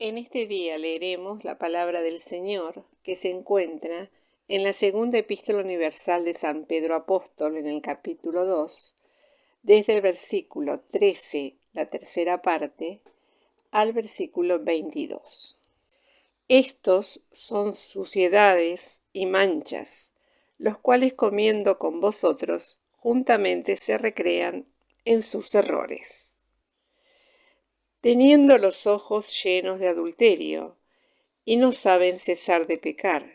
En este día leeremos la palabra del Señor que se encuentra en la segunda epístola universal de San Pedro Apóstol en el capítulo 2, desde el versículo 13, la tercera parte, al versículo 22. Estos son suciedades y manchas, los cuales comiendo con vosotros, juntamente se recrean en sus errores, teniendo los ojos llenos de adulterio, y no saben cesar de pecar,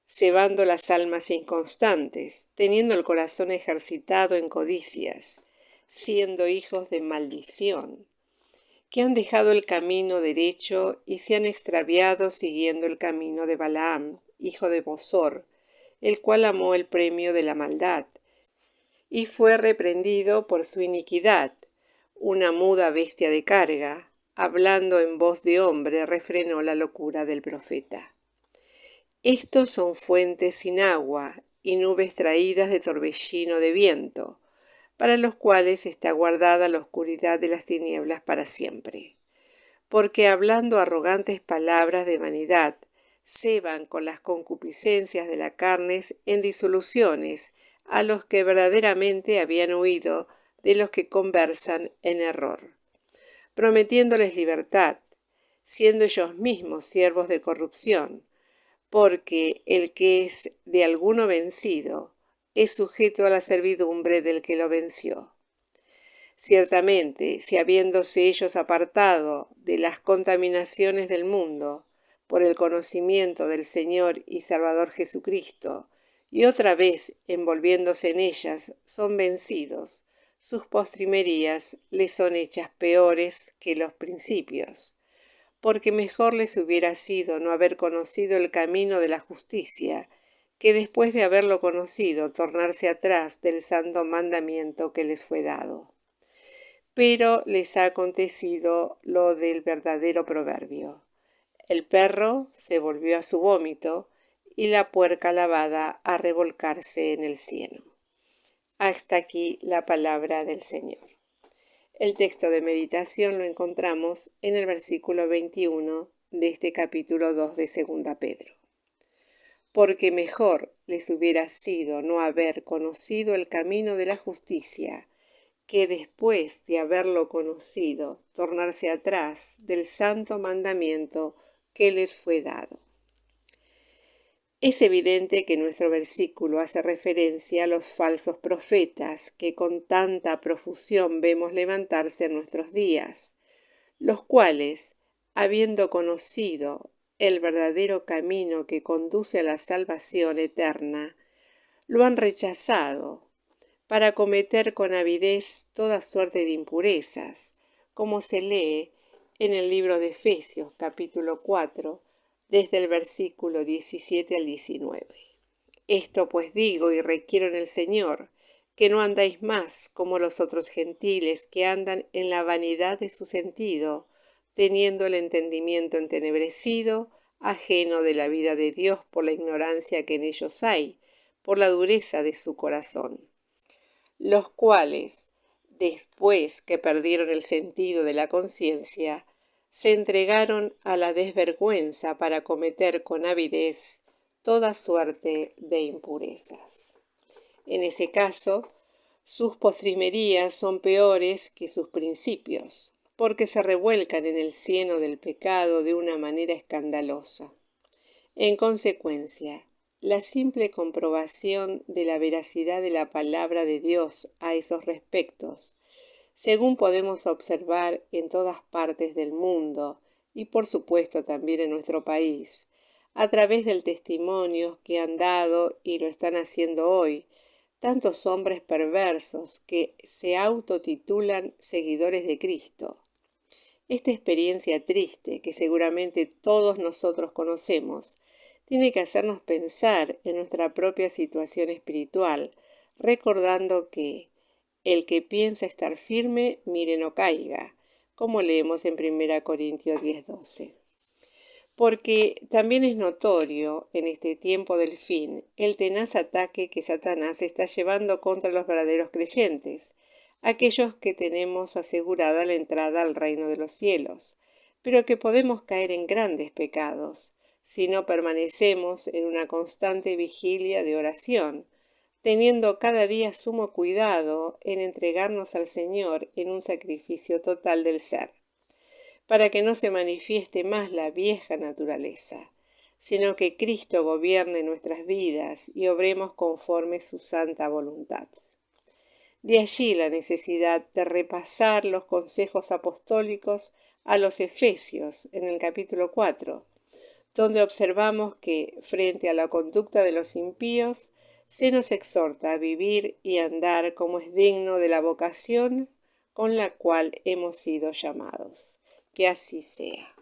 cebando las almas inconstantes, teniendo el corazón ejercitado en codicias, siendo hijos de maldición, que han dejado el camino derecho y se han extraviado siguiendo el camino de Balaam, hijo de Bosor, el cual amó el premio de la maldad, y fue reprendido por su iniquidad, una muda bestia de carga, hablando en voz de hombre, refrenó la locura del profeta. Estos son fuentes sin agua y nubes traídas de torbellino de viento, para los cuales está guardada la oscuridad de las tinieblas para siempre. Porque hablando arrogantes palabras de vanidad, ceban con las concupiscencias de la carne en disoluciones a los que verdaderamente habían huido de los que conversan en error, prometiéndoles libertad, siendo ellos mismos siervos de corrupción, porque el que es de alguno vencido es sujeto a la servidumbre del que lo venció. Ciertamente, si habiéndose ellos apartado de las contaminaciones del mundo, por el conocimiento del Señor y Salvador Jesucristo, y otra vez envolviéndose en ellas, son vencidos, sus postrimerías les son hechas peores que los principios, porque mejor les hubiera sido no haber conocido el camino de la justicia, que después de haberlo conocido tornarse atrás del santo mandamiento que les fue dado. Pero les ha acontecido lo del verdadero proverbio: el perro se volvió a su vómito y la puerca lavada a revolcarse en el cieno. Hasta aquí la palabra del Señor. El texto de meditación lo encontramos en el versículo 21 de este capítulo 2 de Segunda Pedro. Porque mejor les hubiera sido no haber conocido el camino de la justicia, que después de haberlo conocido, tornarse atrás del santo mandamiento que les fue dado. Es evidente que nuestro versículo hace referencia a los falsos profetas que con tanta profusión vemos levantarse en nuestros días, los cuales, habiendo conocido el verdadero camino que conduce a la salvación eterna, lo han rechazado para cometer con avidez toda suerte de impurezas, como se lee en el libro de Efesios, capítulo 4, desde el versículo 17 al 19. Esto pues digo y requiero en el Señor, que no andéis más como los otros gentiles que andan en la vanidad de su sentido, teniendo el entendimiento entenebrecido, ajeno de la vida de Dios por la ignorancia que en ellos hay, por la dureza de su corazón, los cuales, después que perdieron el sentido de la conciencia, se entregaron a la desvergüenza para cometer con avidez toda suerte de impurezas. En ese caso, sus postrimerías son peores que sus principios, porque se revuelcan en el cieno del pecado de una manera escandalosa. En consecuencia, la simple comprobación de la veracidad de la palabra de Dios a esos respectos, según podemos observar en todas partes del mundo y por supuesto también en nuestro país, a través del testimonio que han dado y lo están haciendo hoy tantos hombres perversos que se autotitulan seguidores de Cristo. Esta experiencia triste que seguramente todos nosotros conocemos tiene que hacernos pensar en nuestra propia situación espiritual, recordando que el que piensa estar firme, mire no caiga, como leemos en 1 Corintios 10:12. Porque también es notorio en este tiempo del fin el tenaz ataque que Satanás está llevando contra los verdaderos creyentes, aquellos que tenemos asegurada la entrada al reino de los cielos, pero que podemos caer en grandes pecados si no permanecemos en una constante vigilia de oración, teniendo cada día sumo cuidado en entregarnos al Señor en un sacrificio total del ser, para que no se manifieste más la vieja naturaleza, sino que Cristo gobierne nuestras vidas y obremos conforme su santa voluntad. De allí la necesidad de repasar los consejos apostólicos a los Efesios en el capítulo 4, donde observamos que, frente a la conducta de los impíos, se nos exhorta a vivir y andar como es digno de la vocación con la cual hemos sido llamados. Que así sea.